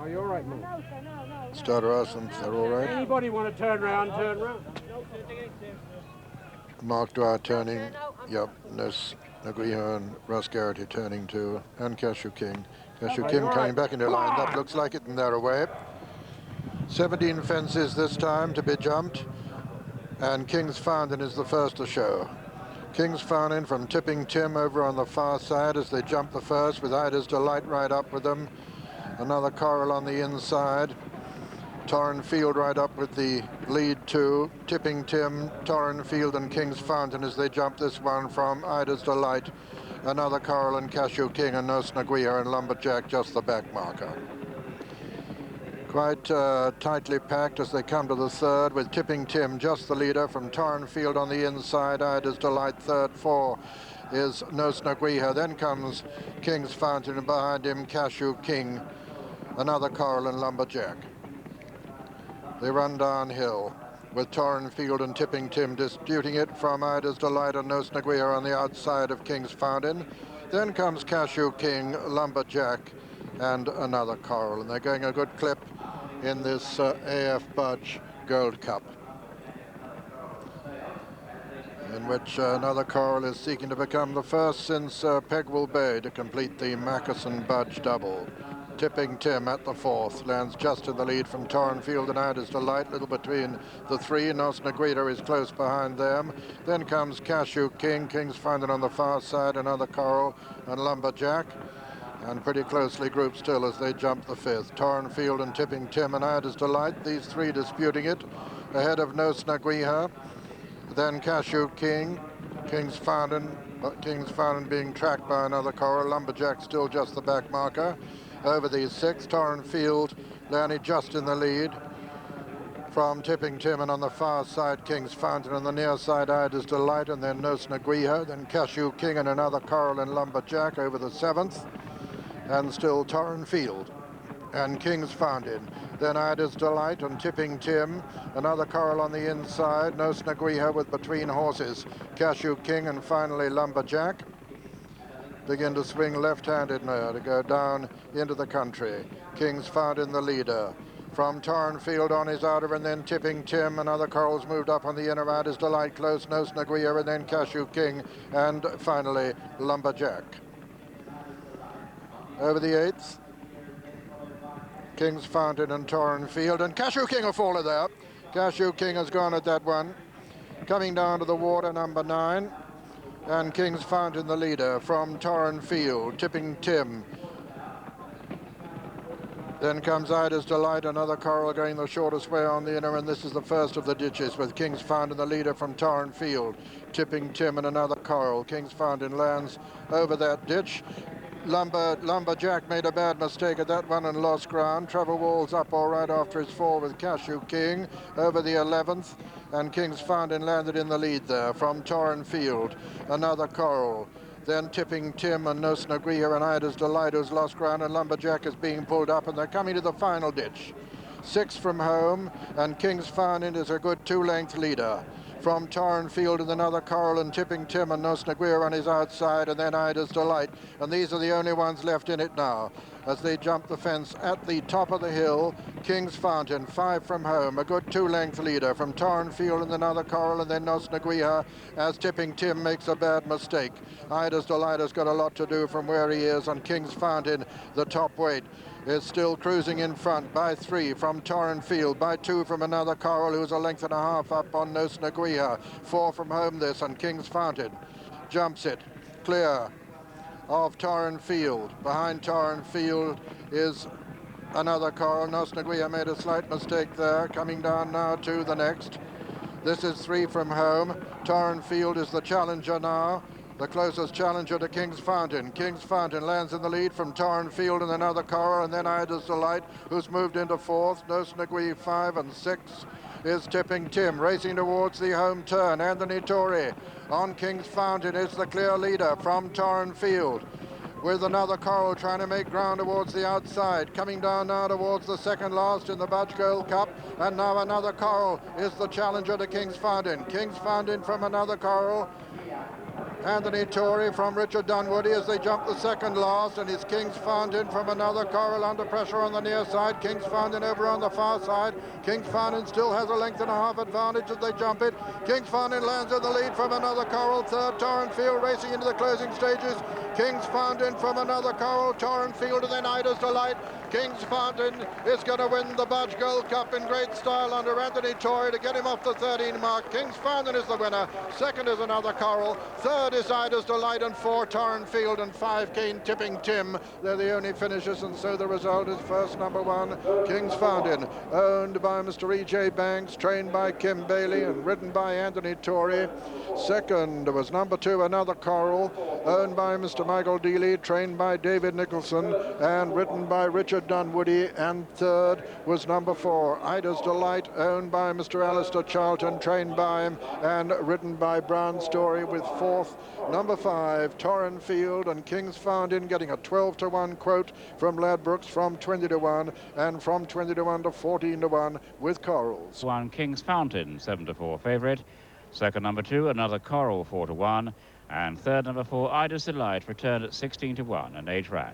Are you all right, Mark? Starter asked them if they're all right. Anybody want to turn round, turn round. Mark Dwyer turning, yep, Naguiha and Russ Garrity turning too, and Cashew King. Cashew King coming back into line, that looks like it, and they're away. 17 fences this time to be jumped, and King's Fountain is the first to show. King's Fountain from Tipping Tim over on the far side as they jump the first, with Ida's Delight right up with them. Another Coral on the inside. Torren Field right up with the lead too. Tipping Tim, Torren Field and King's Fountain as they jump this one from Ida's Delight. Another Coral and Cashew King and Nos Naguia and Lumberjack just the back marker. Quite tightly packed as they come to the third, with Tipping Tim just the leader from Torren Field on the inside. Ida's Delight third, four is Nos Naguia. Then comes King's Fountain and behind him Cashew King, another Coral and Lumberjack. They run downhill with Torren Field and Tipping Tim disputing it from Ida's Delight and Nos Naguia on the outside of King's Fountain. Then comes Cashew King, Lumberjack, and another Coral. And they're going a good clip in this AF Budge Gold Cup, in which another Coral is seeking to become the first since Pegwell Bay to complete the Mackerson-Budge double. Tipping Tim at the fourth, lands just in the lead from Torren Field and Ida's Delight, little between the three. Nos Naguia is close behind them. Then comes Cashew King, King's Fountain on the far side, another Coral and Lumberjack, and pretty closely grouped still as they jump the fifth. Torren Field and Tipping Tim and Ida's Delight, these three disputing it, ahead of Nos Naguia. Then Cashew King, King's Fountain being tracked by another Coral, Lumberjack still just the back marker. Over these six, Torren Field, Lanny just in the lead from Tipping Tim, and on the far side, King's Fountain, on the near side, Ida's Delight, and then Nos Naguia, then Cashew King and another Coral and Lumberjack over the seventh, and still Torren Field and King's Fountain. Then Ida's Delight and Tipping Tim, another Coral on the inside, Nos Naguia with between horses, Cashew King, and finally Lumberjack. Begin to swing left-handed now to go down into the country. King's Fountain the leader. From Torren Field on his outer, and then Tipping Tim, and other Corals moved up on the inner. Ida's Delight close, Nos Naguia, and then Cashew King, and finally Lumberjack. Over the eighth, King's Fountain and Torren Field, and Cashew King will follow there. Cashew King has gone at that one. Coming down to the water, number 9. And King's Fountain the leader from Torren Field, Tipping Tim. Then comes Ida's Delight, another Coral going the shortest way on the inner, and this is the first of the ditches with King's Fountain the leader from Torren Field, Tipping Tim and another Coral. King's Fountain lands over that ditch. Lumberjack made a bad mistake at that one and lost ground. Trevor Wall's up all right after his fall with Cashew King over the 11th, and King's Fountain landed in the lead there from Torren Field. Another Coral. Then Tipping Tim and Nos Naguia and Ida's Delight, who's lost ground, and Lumberjack is being pulled up, and they're coming to the final ditch. 6 from home, and King's Fountain is a good 2-length leader. From Torren Field and another Coral and Tipping Tim and Nos Naguia on his outside, and then Ida's Delight. And these are the only ones left in it now as they jump the fence at the top of the hill. King's Fountain, 5 from home, a good 2-length leader from Torren Field and another Coral, and then Nos Naguia as Tipping Tim makes a bad mistake. Ida's Delight has got a lot to do from where he is, and King's Fountain, the top weight, is still cruising in front by 3 from Torren Field, by 2 from another Coral, who's a length and a half up on Nos Naguia. 4 from home this, and King's Fountain jumps it clear of Torren Field. Behind Torren Field is another Coral. Nos Naguia made a slight mistake there, coming down now to the next. This is 3 from home. Torren Field is the challenger now, the closest challenger to King's Fountain. King's Fountain lands in the lead from Torren Field and another Coral, and then Ida's Delight, who's moved into 4th. Nos Naguia 5, and 6 is Tipping Tim, racing towards the home turn. Anthony Tory on King's Fountain is the clear leader from Torren Field, with another Coral trying to make ground towards the outside. Coming down now towards the second last in the Budge Gold Cup, and now another Coral is the challenger to King's Fountain. King's Fountain from another Coral Anthony Tory from Richard Dunwoody as they jump the second last, and it's King's Fountain from another coral under pressure on the near side. King's Fountain over on the far side. King's Fountain still has a length and a half advantage as they jump it. King's Fountain lands in the lead from another coral. Third, Torrenfield racing into the closing stages. King's Fountain from another coral. Torrenfield, and then Ida's Delight. King's Fountain is going to win the Budge Gold Cup in great style under Anthony Tory to get him off the 13 mark. King's Fountain is the winner. Second is another coral. Third is Ida's Delight, and 4 Torrenfield, and 5 Keen Tipping Tim. They're the only finishers, and so the result is first number 1, King's Fountain, owned by Mr. E.J. Banks, trained by Kim Bailey and ridden by Anthony Tory. Second was number 2, another coral, owned by Mr. Michael Dealey, trained by David Nicholson and ridden by Richard Dunwoody. And third was number 4, Ida's Delight, owned by Mr. Alistair Charlton, trained by him and ridden by Brown Story, with fourth number 5, Torrenfield, and King's Fountain getting a 12-to-1 quote from Ladbrokes, from 20-to-1 and from 20-to-1 to 14-to-1 with corals. 1 King's Fountain, 7-to-4 favourite. Second number 2, another coral, 4-to-1. And third number 4, Ida's Delight, returned at 16-to-1 and 8 ran.